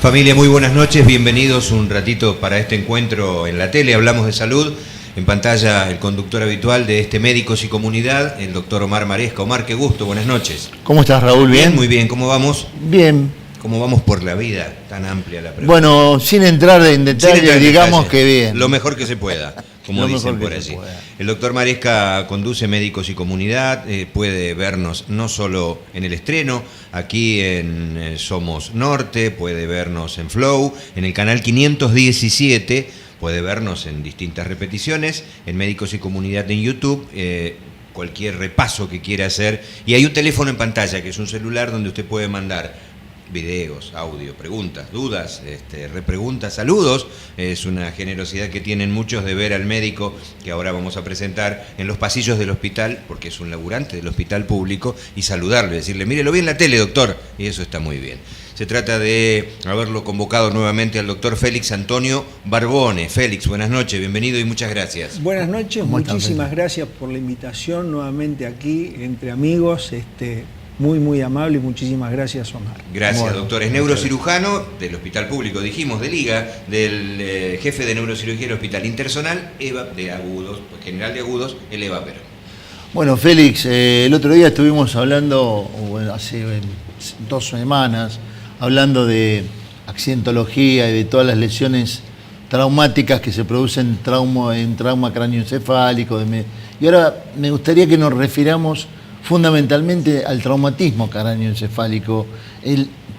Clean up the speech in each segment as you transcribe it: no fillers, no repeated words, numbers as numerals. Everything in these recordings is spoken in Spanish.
Familia, muy buenas noches, bienvenidos un ratito para este encuentro en la tele. Hablamos de salud. En pantalla el conductor habitual de este Médicos y Comunidad, el doctor Omar Maresca. Omar, qué gusto, buenas noches. ¿Cómo estás, Raúl? ¿Bien? Muy bien, ¿cómo vamos? Bien. ¿Cómo vamos por la vida? Tan amplia la pregunta. Bueno, sin entrar en detalle, digamos que bien. Lo mejor que se pueda, como dicen por allí. El doctor Maresca conduce Médicos y Comunidad, puede vernos no solo en el estreno, aquí en Somos Norte, puede vernos en Flow, en el canal 517, puede vernos en distintas repeticiones, en Médicos y Comunidad en YouTube, cualquier repaso que quiera hacer. Y hay un teléfono en pantalla, que es un celular donde usted puede mandar videos, audio, preguntas, dudas, repreguntas, saludos. Es una generosidad que tienen muchos de ver al médico que ahora vamos a presentar en los pasillos del hospital, porque es un laburante del hospital público, y saludarle, decirle, mire, lo vi en la tele, doctor, y eso está muy bien. Se trata de haberlo convocado nuevamente al doctor Félix Antonio Barbone. Félix, buenas noches, bienvenido y muchas gracias. Buenas noches, muchísimas gracias por la invitación nuevamente aquí, entre amigos, muy amable y muchísimas gracias, Omar. Gracias, doctor. Es neurocirujano del Hospital Público, dijimos, de Liga, del jefe de neurocirugía del Hospital Interzonal, EVA, de agudos, general de agudos, el EVA Perón. Bueno, Félix, el otro día estuvimos hablando, hace 2 semanas, hablando de accidentología y de todas las lesiones traumáticas que se producen en trauma cráneoencefálico. Y ahora me gustaría que nos refiramos fundamentalmente al traumatismo cráneoencefálico.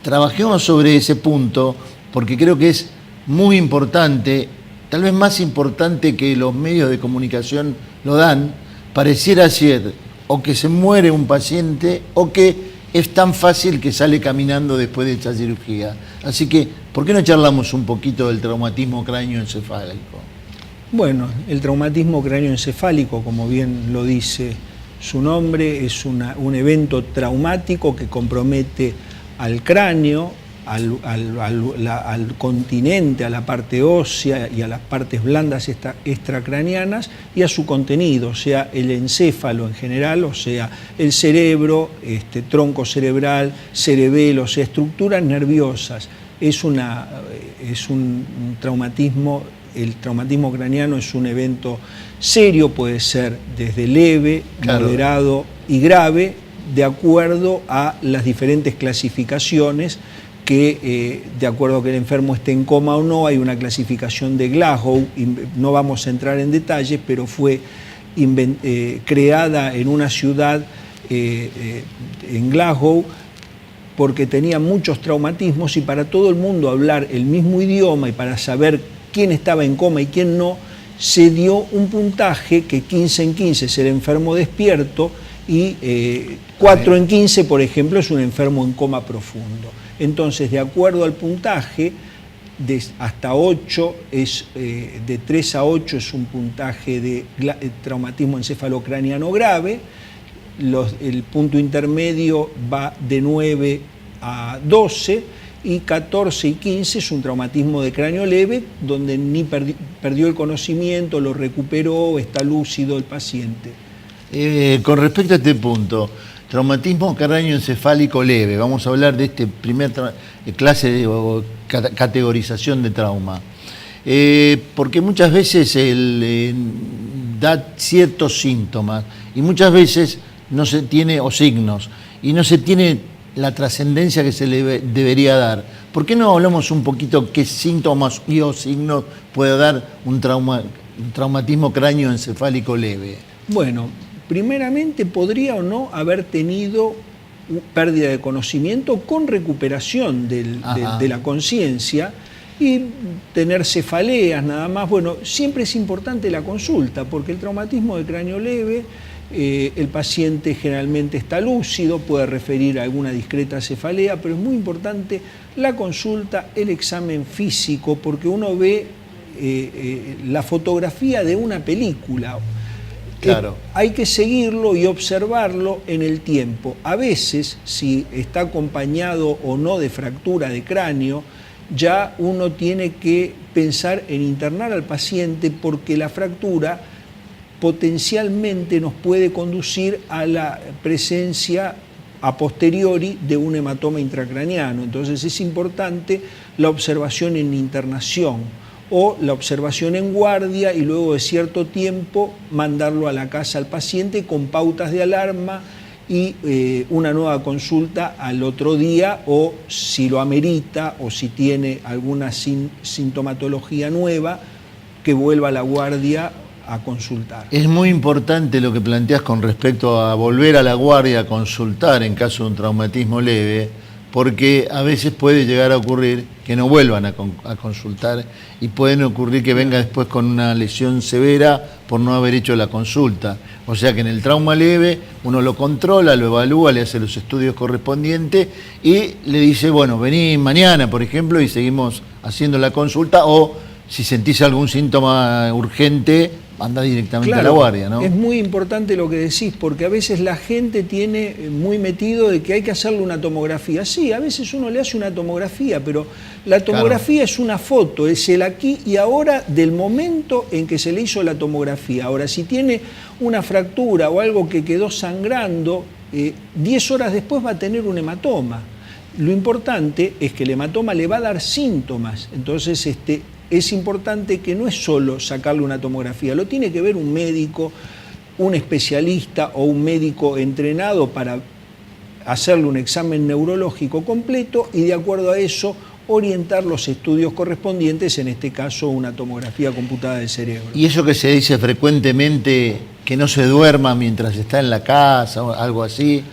Trabajemos sobre ese punto porque creo que es muy importante, tal vez más importante que los medios de comunicación lo dan. Pareciera ser o que se muere un paciente o que es tan fácil que sale caminando después de esta cirugía. Así que, ¿por qué no charlamos un poquito del traumatismo cráneoencefálico? Bueno, el traumatismo cráneoencefálico, como bien lo dice su nombre, es un evento traumático que compromete al cráneo, al continente, a la parte ósea y a las partes blandas extracraneanas y a su contenido, o sea, el encéfalo en general, o sea, el cerebro, tronco cerebral, cerebelo, o sea, estructuras nerviosas. Es un traumatismo. El traumatismo craneano es un evento serio, puede ser desde leve, moderado y grave, de acuerdo a las diferentes clasificaciones que, de acuerdo a que el enfermo esté en coma o no, hay una clasificación de Glasgow, no vamos a entrar en detalles, pero fue creada en una ciudad, en Glasgow, porque tenía muchos traumatismos y para todo el mundo hablar el mismo idioma y para saber quién estaba en coma y quién no, se dio un puntaje que 15 en 15 es el enfermo despierto y 4 en 15, por ejemplo, es un enfermo en coma profundo. Entonces, de acuerdo al puntaje, hasta 8, de 3 a 8 es un puntaje de traumatismo encefalocraniano grave, el punto intermedio va de 9 a 12, y 14 y 15 es un traumatismo de cráneo leve, donde ni perdió el conocimiento, lo recuperó, está lúcido el paciente. Con respecto a este punto, traumatismo cráneoencefálico leve, vamos a hablar de este primer clase o categorización de trauma. Porque muchas veces da ciertos síntomas y muchas veces no se tiene, o signos, y no se tiene la trascendencia que se le debería dar. ¿Por qué no hablamos un poquito qué síntomas y o signos puede dar un traumatismo cráneoencefálico leve? Bueno, primeramente podría o no haber tenido pérdida de conocimiento con recuperación de la conciencia y tener cefaleas nada más. Bueno, siempre es importante la consulta porque el traumatismo de cráneo leve, el paciente generalmente está lúcido, puede referir a alguna discreta cefalea, pero es muy importante la consulta, el examen físico, porque uno ve la fotografía de una película. Claro. Hay que seguirlo y observarlo en el tiempo. A veces, si está acompañado o no de fractura de cráneo, ya uno tiene que pensar en internar al paciente porque la fractura potencialmente nos puede conducir a la presencia a posteriori de un hematoma intracraniano. Entonces es importante la observación en internación o la observación en guardia y luego de cierto tiempo mandarlo a la casa al paciente con pautas de alarma y una nueva consulta al otro día, o si lo amerita o si tiene alguna sintomatología nueva, que vuelva a la guardia a consultar. Es muy importante lo que planteas con respecto a volver a la guardia a consultar en caso de un traumatismo leve, porque a veces puede llegar a ocurrir que no vuelvan a consultar y pueden ocurrir que venga después con una lesión severa por no haber hecho la consulta. O sea que en el trauma leve uno lo controla, lo evalúa, le hace los estudios correspondientes y le dice, bueno, vení mañana, por ejemplo, y seguimos haciendo la consulta, o si sentís algún síntoma urgente, anda directamente a la guardia, ¿no? Es muy importante lo que decís, porque a veces la gente tiene muy metido de que hay que hacerle una tomografía. Sí, a veces uno le hace una tomografía, pero la tomografía es una foto, es el aquí y ahora del momento en que se le hizo la tomografía. Ahora, si tiene una fractura o algo que quedó sangrando, 10 horas después va a tener un hematoma. Lo importante es que el hematoma le va a dar síntomas, entonces es importante que no es solo sacarle una tomografía, lo tiene que ver un médico, un especialista o un médico entrenado para hacerle un examen neurológico completo y de acuerdo a eso orientar los estudios correspondientes, en este caso una tomografía computada del cerebro. Y eso que se dice frecuentemente, que no se duerma mientras está en la casa o algo así,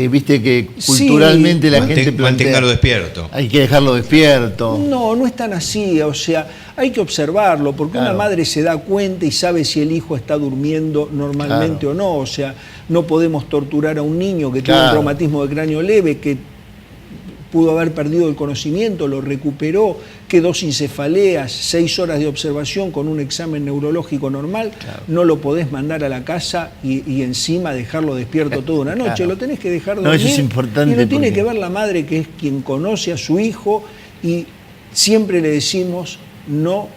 viste que culturalmente la gente plantea, manténgalo despierto. Hay que dejarlo despierto. No es tan así, o sea, hay que observarlo, porque una madre se da cuenta y sabe si el hijo está durmiendo normalmente o no. O sea, no podemos torturar a un niño que tiene un traumatismo de cráneo leve, que pudo haber perdido el conocimiento, lo recuperó, quedó sin cefaleas, 6 horas de observación con un examen neurológico normal, no lo podés mandar a la casa y encima dejarlo despierto toda una noche, lo tenés que dejar dormir. Eso es importante, y lo tiene que ver la madre, que es quien conoce a su hijo, y siempre le decimos no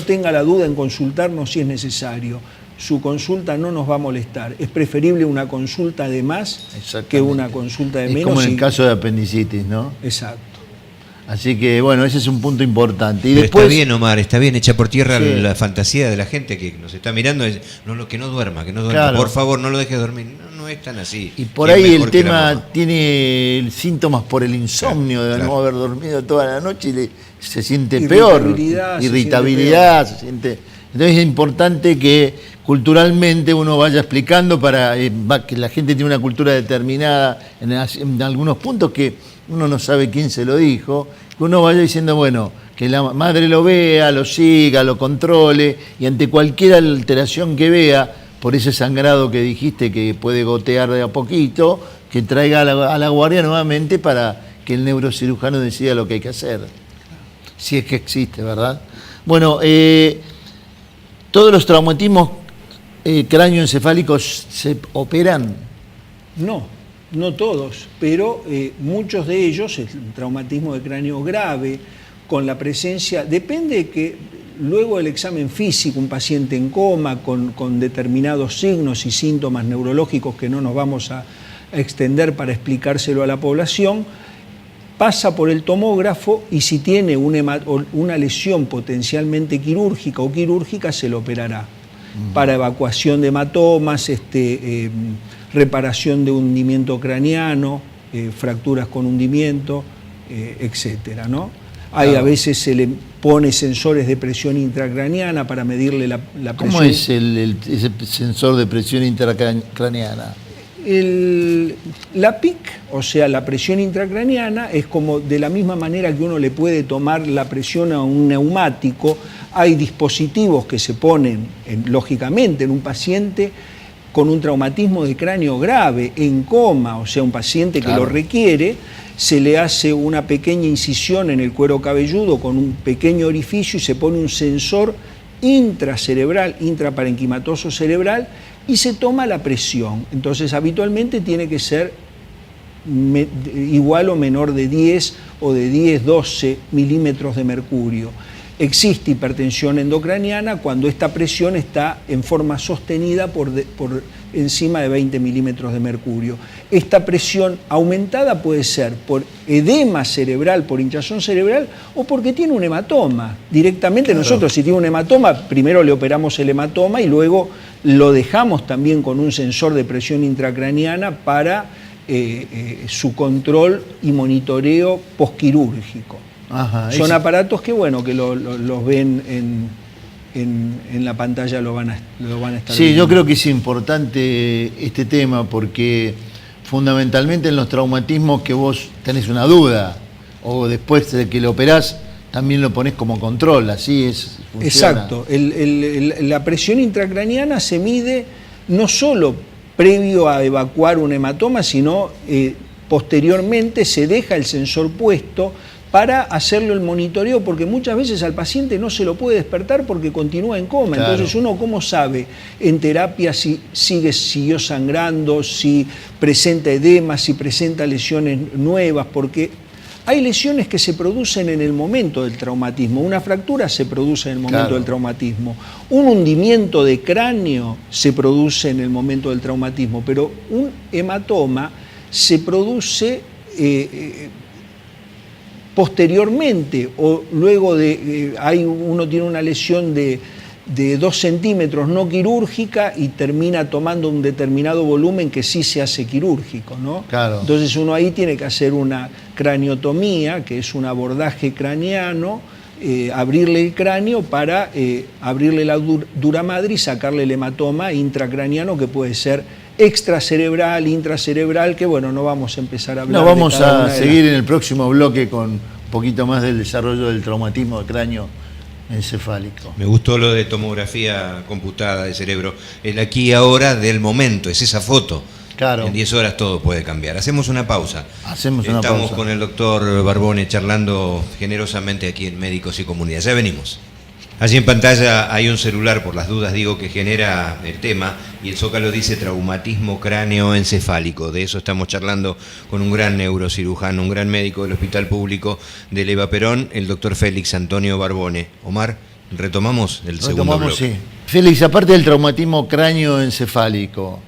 tenga la duda en consultarnos si es necesario. Su consulta no nos va a molestar. Es preferible una consulta de más que una consulta de menos. Es como en el caso de apendicitis, ¿no? Exacto. Así que, bueno, ese es un punto importante. Y pero después, está bien, Omar, está bien, echa por tierra la fantasía de la gente que nos está mirando. Que no duerma, por favor, no lo dejes dormir. No es tan así. Y por ahí el tema tiene síntomas por el insomnio, de no haber dormido toda la noche y se siente peor. Irritabilidad, se siente. Entonces es importante que culturalmente uno vaya explicando para que la gente tiene una cultura determinada en algunos puntos que uno no sabe quién se lo dijo, que uno vaya diciendo, bueno, que la madre lo vea, lo siga, lo controle, y ante cualquier alteración que vea, por ese sangrado que dijiste que puede gotear de a poquito, que traiga a la guardia nuevamente para que el neurocirujano decida lo que hay que hacer. Si es que existe, ¿verdad? Bueno, ¿todos los traumatismos cráneoencefálicos se operan? No todos, pero muchos de ellos, el traumatismo de cráneo grave, con la presencia, depende de que luego del examen físico, un paciente en coma con determinados signos y síntomas neurológicos que no nos vamos a extender para explicárselo a la población, pasa por el tomógrafo y si tiene una lesión potencialmente quirúrgica o quirúrgica se lo operará para evacuación de hematomas, reparación de hundimiento craneano, fracturas con hundimiento, etcétera, ¿no? A veces se le pone sensores de presión intracraneana para medirle la presión. ¿Cómo es ese sensor de presión intracraneana? La PIC, o sea, la presión intracraneana, es como de la misma manera que uno le puede tomar la presión a un neumático. Hay dispositivos que se ponen, lógicamente, en un paciente con un traumatismo de cráneo grave, en coma, o sea, un paciente que lo requiere, se le hace una pequeña incisión en el cuero cabelludo con un pequeño orificio y se pone un sensor intracerebral, intraparenquimatoso cerebral, y se toma la presión. Entonces, habitualmente tiene que ser igual o menor de 10 o de 10, 12 milímetros de mercurio. existe hipertensión endocraniana cuando esta presión está en forma sostenida por encima de 20 milímetros de mercurio. Esta presión aumentada puede ser por edema cerebral, por hinchazón cerebral o porque tiene un hematoma. Directamente nosotros, si tiene un hematoma, primero le operamos el hematoma y luego lo dejamos también con un sensor de presión intracraniana para su control y monitoreo posquirúrgico. Ajá, son aparatos que, bueno, que los ven en la pantalla, lo van a estar sí, viendo. yo creo que es importante este tema porque fundamentalmente en los traumatismos que vos tenés una duda o después de que lo operás también lo ponés como control, así funciona. Exacto, la presión intracraniana se mide no solo previo a evacuar un hematoma, sino posteriormente se deja el sensor puesto para hacerlo el monitoreo, porque muchas veces al paciente no se lo puede despertar porque continúa en coma. Claro. Entonces uno cómo sabe en terapia si siguió sangrando, si presenta edema, si presenta lesiones nuevas, porque hay lesiones que se producen en el momento del traumatismo. Una fractura se produce en el momento del traumatismo. Un hundimiento de cráneo se produce en el momento del traumatismo, pero un hematoma se produce posteriormente o luego de uno tiene una lesión de 2 centímetros no quirúrgica y termina tomando un determinado volumen que sí se hace quirúrgico, ¿no? Claro. Entonces uno ahí tiene que hacer una craniotomía, que es un abordaje craneano, abrirle el cráneo para abrirle la dura madre y sacarle el hematoma intracraniano, que puede ser extracerebral, intracerebral, que bueno, no vamos a empezar a hablar. No, vamos a seguir en el próximo bloque con un poquito más del desarrollo del traumatismo de cráneo encefálico. Me gustó lo de tomografía computada de cerebro. El aquí y ahora del momento, es esa foto. Claro. En 10 horas todo puede cambiar. Hacemos una pausa. Estamos con el doctor Barbone charlando generosamente aquí en Médicos y Comunidad. Ya venimos. Allí en pantalla hay un celular, por las dudas digo, que genera el tema, y el Zócalo dice traumatismo cráneoencefálico. De eso estamos charlando con un gran neurocirujano, un gran médico del Hospital Público de Eva Perón, el doctor Félix Antonio Barbone. Omar, retomamos el segundo bloque. Sí. Félix, aparte del traumatismo cráneoencefálico,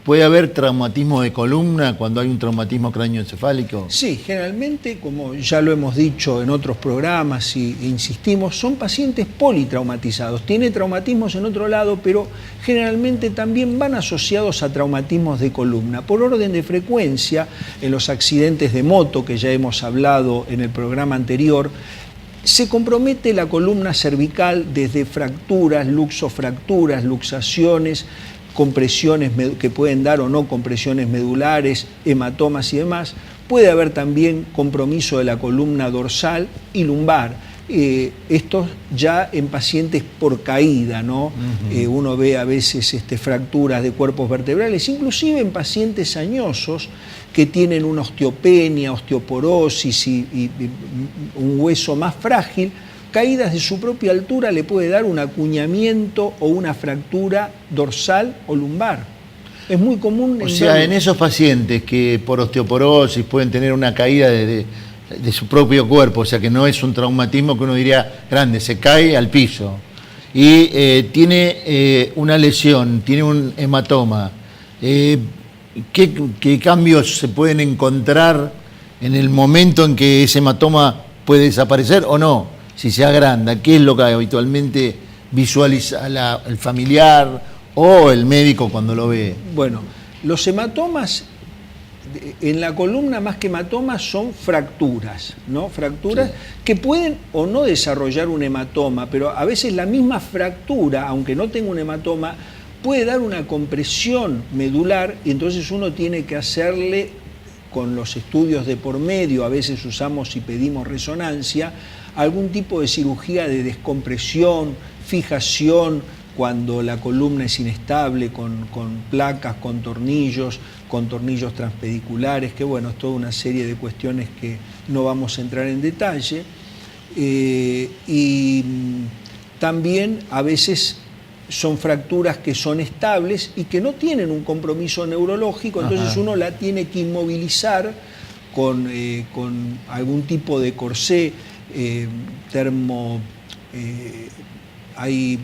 ¿puede haber traumatismo de columna cuando hay un traumatismo cráneoencefálico? Sí, generalmente, como ya lo hemos dicho en otros programas e insistimos, son pacientes politraumatizados. Tiene traumatismos en otro lado, pero generalmente también van asociados a traumatismos de columna. Por orden de frecuencia, en los accidentes de moto, que ya hemos hablado en el programa anterior, se compromete la columna cervical desde fracturas, luxofracturas, luxaciones, compresiones que pueden dar o no compresiones medulares, hematomas y demás. Puede haber también compromiso de la columna dorsal y lumbar. Esto ya en pacientes por caída, ¿no? Uno ve a veces fracturas de cuerpos vertebrales, inclusive en pacientes añosos que tienen una osteopenia, osteoporosis y un hueso más frágil. Caídas de su propia altura le puede dar un acuñamiento o una fractura dorsal o lumbar. Es muy común. O sea, en esos pacientes que por osteoporosis pueden tener una caída de su propio cuerpo, o sea que no es un traumatismo que uno diría grande, se cae al piso y tiene una lesión, tiene un hematoma. ¿Qué cambios se pueden encontrar en el momento en que ese hematoma puede desaparecer o no? Si se agranda, ¿qué es lo que habitualmente visualiza el familiar o el médico cuando lo ve? Bueno, los hematomas en la columna, más que hematomas, son fracturas, ¿no? Fracturas que pueden o no desarrollar un hematoma, pero a veces la misma fractura, aunque no tenga un hematoma, puede dar una compresión medular y entonces uno tiene que hacerle, con los estudios de por medio, a veces usamos y pedimos resonancia, algún tipo de cirugía de descompresión, fijación, cuando la columna es inestable, con placas, con tornillos transpediculares, que bueno, es toda una serie de cuestiones que no vamos a entrar en detalle. Y también a veces son fracturas que son estables y que no tienen un compromiso neurológico, entonces uno la tiene que inmovilizar con algún tipo de corsé hay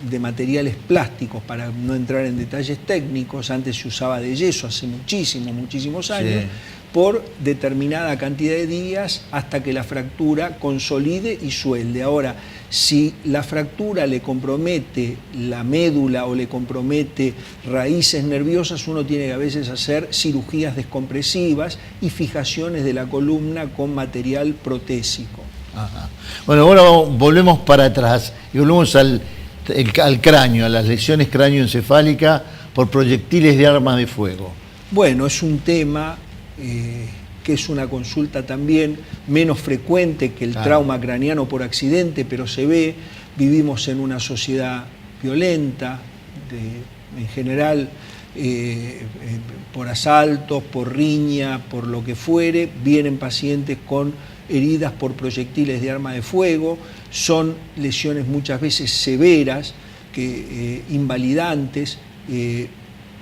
de materiales plásticos, para no entrar en detalles técnicos. Antes se usaba de yeso hace muchísimos años, sí, por determinada cantidad de días hasta que la fractura consolide y suelde. Ahora, si la fractura le compromete la médula o le compromete raíces nerviosas, uno tiene que a veces hacer cirugías descompresivas y fijaciones de la columna con material protésico. Ajá. Bueno, ahora volvemos para atrás y volvemos al cráneo, a las lesiones cráneoencefálicas por proyectiles de armas de fuego. Bueno, es un tema que es una consulta también menos frecuente que el trauma craneano por accidente, pero se ve. Vivimos en una sociedad violenta, en general, por asaltos, por riña, por lo que fuere. Vienen pacientes con heridas por proyectiles de arma de fuego. Son lesiones muchas veces severas, invalidantes.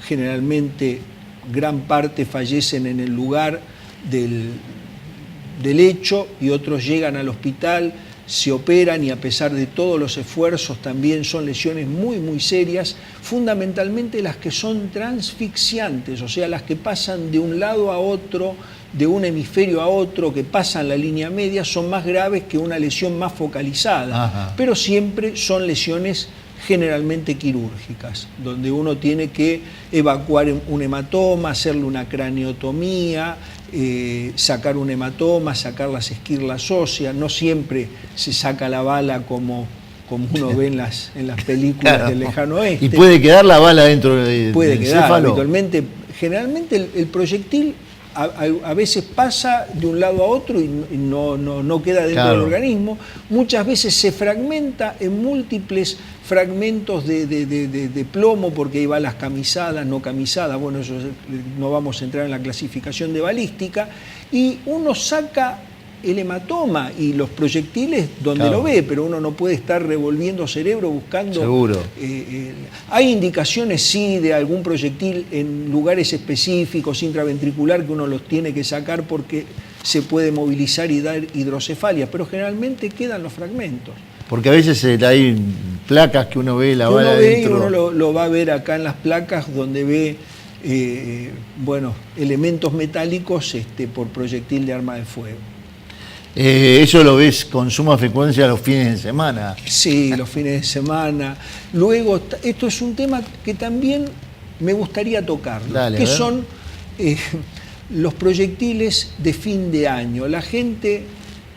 Generalmente gran parte fallecen en el lugar del hecho y otros llegan al hospital, se operan y a pesar de todos los esfuerzos también son lesiones muy serias, fundamentalmente las que son transfixiantes, o sea, las que pasan de un lado a otro, de un hemisferio a otro, que pasan la línea media, son más graves que una lesión más focalizada. Ajá. Pero siempre son lesiones generalmente quirúrgicas, donde uno tiene que evacuar un hematoma, hacerle una craneotomía, sacar un hematoma, sacar las esquirlas óseas. No siempre se saca la bala como uno ve en las películas del lejano oeste. ¿Y puede quedar la bala dentro del encéfalo? Habitualmente, generalmente el proyectil a veces pasa de un lado a otro y no queda dentro del organismo. Muchas veces se fragmenta en múltiples fragmentos de plomo, porque hay balas camisadas, no camisadas. Bueno, eso no vamos a entrar en la clasificación de balística. Y uno saca el hematoma y los proyectiles donde lo ve, pero uno no puede estar revolviendo cerebro buscando. Seguro. Hay indicaciones, sí, de algún proyectil en lugares específicos, intraventricular, que uno los tiene que sacar porque se puede movilizar y dar hidrocefalia, pero generalmente quedan los fragmentos. Porque a veces hay placas que uno ve la bala dentro. Y uno lo va a ver acá en las placas donde ve elementos metálicos por proyectil de arma de fuego. Eso lo ves con suma frecuencia los fines de semana. Sí, los fines de semana. Luego, esto es un tema que también me gustaría tocar, que son los proyectiles de fin de año. La gente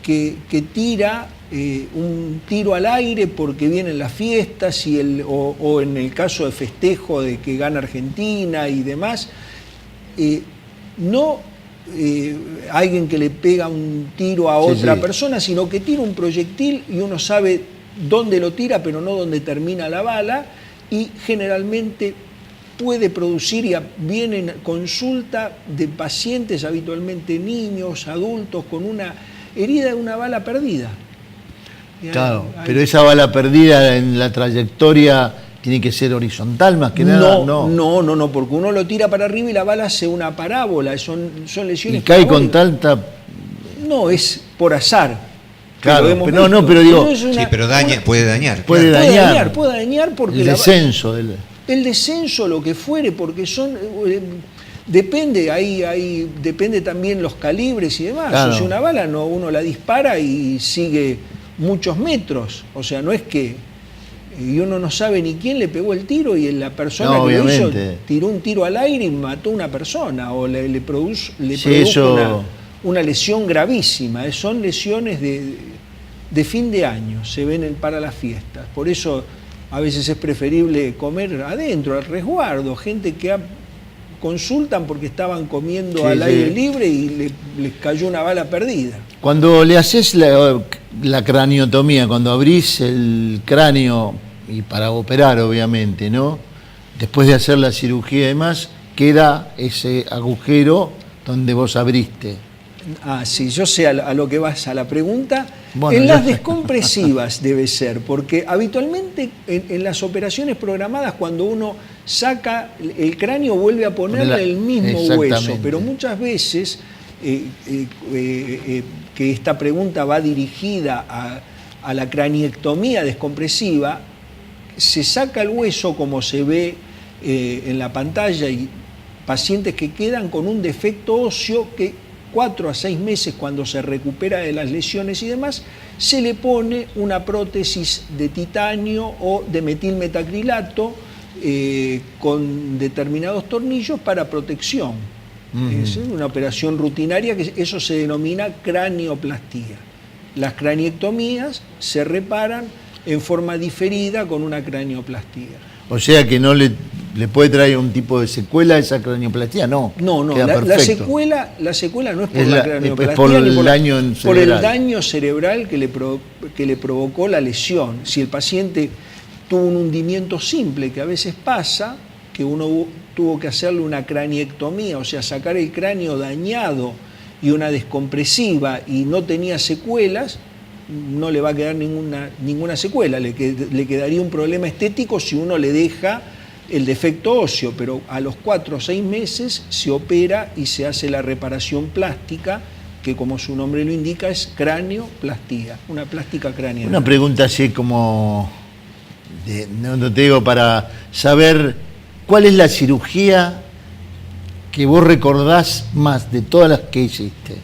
que tira un tiro al aire porque vienen las fiestas o en el caso de festejo de que gana Argentina y demás, alguien que le pega un tiro a otra persona, sino que tira un proyectil y uno sabe dónde lo tira, pero no dónde termina la bala, y generalmente puede producir, y vienen consulta de pacientes, habitualmente niños, adultos, con una herida de una bala perdida. Claro, pero esa bala perdida en la trayectoria tiene que ser horizontal más que nada. No, porque uno lo tira para arriba y la bala hace una parábola, son lesiones. ¿Y cae con tanta...? No, es por azar. Claro, pero digo... Pero puede dañar. Puede dañar porque el descenso. El descenso, lo que fuere, porque son... Depende también los calibres y demás. Claro. O sea, una bala uno la dispara y sigue muchos metros. O sea, no es que... Y uno no sabe ni quién le pegó el tiro, y la persona que lo hizo tiró un tiro al aire y mató a una persona, o le produjo una lesión gravísima. Son lesiones de fin de año, se ven para las fiestas. Por eso a veces es preferible comer adentro, al resguardo. Gente que consultan porque estaban comiendo al aire libre y les cayó una bala perdida. Cuando le haces la craniotomía, cuando abrís el cráneo, y para operar obviamente, ¿no? Después de hacer la cirugía y demás, queda ese agujero donde vos abriste. Sí, yo sé a lo que vas a la pregunta. Bueno, en las descompresivas debe ser, porque habitualmente en las operaciones programadas, cuando uno saca el cráneo, vuelve a ponerle el mismo hueso, pero muchas veces que esta pregunta va dirigida a la craniectomía descompresiva, se saca el hueso como se ve en la pantalla, y pacientes que quedan con un defecto óseo que 4 a 6 meses, cuando se recupera de las lesiones y demás, se le pone una prótesis de titanio o de metilmetacrilato con determinados tornillos para protección. Es una operación rutinaria, que eso se denomina cranioplastía. Las craniectomías se reparan en forma diferida con una cranioplastía. O sea que no le puede traer un tipo de secuela a esa cranioplastía, no. No, la secuela no es por la cranioplastía, es por el daño cerebral. Por el daño cerebral que le provocó la lesión. Si el paciente tuvo un hundimiento simple, que a veces pasa, que uno tuvo que hacerle una craniectomía, o sea, sacar el cráneo dañado y una descompresiva, y no tenía secuelas, no le va a quedar ninguna secuela, le quedaría un problema estético si uno le deja el defecto óseo, pero a los 4 o 6 meses se opera y se hace la reparación plástica, que como su nombre lo indica es cranioplastía, una plástica craneal. Una pregunta así como, no te digo, para saber cuál es la cirugía que vos recordás más de todas las que hiciste.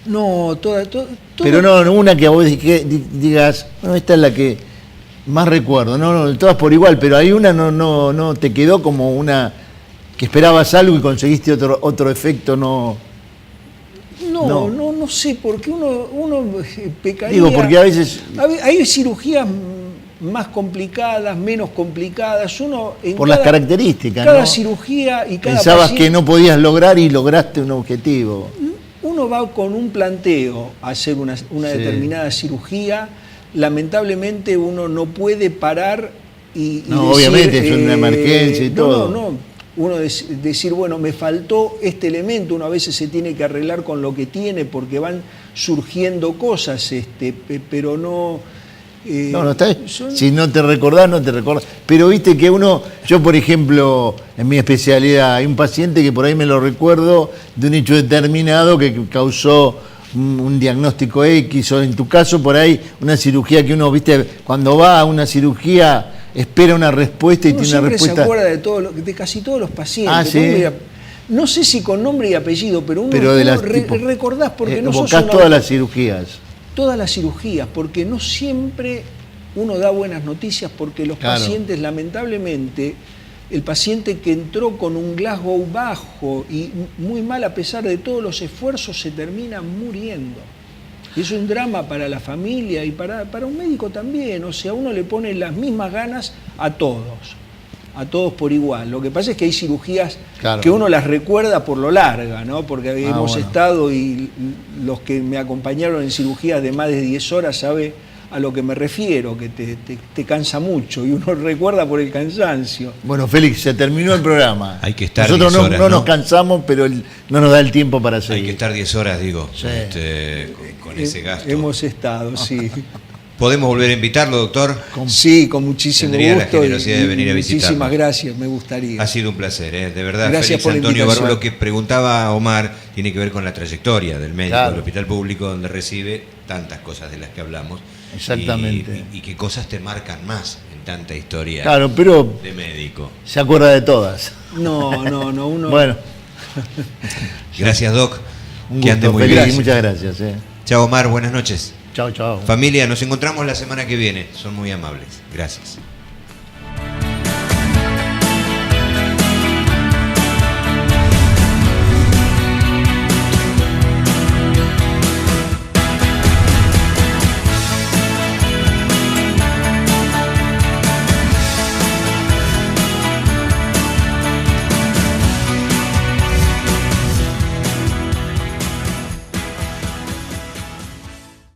No, pero no una que a vos digas, no, esta es la que más recuerdo, no, todas por igual, pero hay una no te quedó como una que esperabas algo y conseguiste otro efecto, no sé, porque uno pecaría. Digo, porque a veces hay cirugías más complicadas, menos complicadas, por las características, cada cirugía y cada pensabas paciente, que no podías lograr y lograste un objetivo. Uno va con un planteo a hacer una determinada cirugía. Lamentablemente uno no puede parar y decir, obviamente es una emergencia y todo. Uno decir, bueno, me faltó este elemento. Uno a veces se tiene que arreglar con lo que tiene porque van surgiendo cosas, pero no... está bien. Si no te recordás, no te recordás. Pero viste que yo por ejemplo, en mi especialidad, hay un paciente que por ahí me lo recuerdo de un hecho determinado que causó un diagnóstico X, o en tu caso por ahí una cirugía que uno, viste, cuando va a una cirugía espera una respuesta y uno tiene una respuesta. Se acuerda de casi todos los pacientes. ¿Sí? No sé si con nombre y apellido, pero recordás porque no sos todas las cirugías. Todas las cirugías, porque no siempre uno da buenas noticias, porque los pacientes, lamentablemente, el paciente que entró con un Glasgow bajo y muy mal a pesar de todos los esfuerzos, se termina muriendo. Y es un drama para la familia y para un médico también. O sea, uno le pone las mismas ganas a todos por igual. Lo que pasa es que hay cirugías que uno las recuerda por lo larga, ¿no? Porque hemos estado, y los que me acompañaron en cirugías de más de 10 horas sabe a lo que me refiero, que te cansa mucho y uno recuerda por el cansancio. Bueno, Félix, se terminó el programa. Hay que estar Nosotros 10 horas, no nos cansamos, pero no nos da el tiempo para seguir. Hay que estar 10 horas, digo, con ese gasto. Hemos estado, sí. ¿Podemos volver a invitarlo, doctor? Sí, con muchísimo Tendría gusto. La generosidad de venir a visitarnos. Muchísimas gracias, me gustaría. Ha sido un placer, de verdad. Gracias Félix por la Antonio invitación. Barú, lo que preguntaba Omar tiene que ver con la trayectoria del médico del hospital público, donde recibe tantas cosas de las que hablamos. Exactamente. Y qué cosas te marcan más en tanta historia pero de médico. Se acuerda de todas. No, uno... Bueno. Gracias, Doc. Un gusto, muy Félix, bien. muchas gracias. Chao, Omar, buenas noches. Chao. Familia, nos encontramos la semana que viene. Son muy amables. Gracias.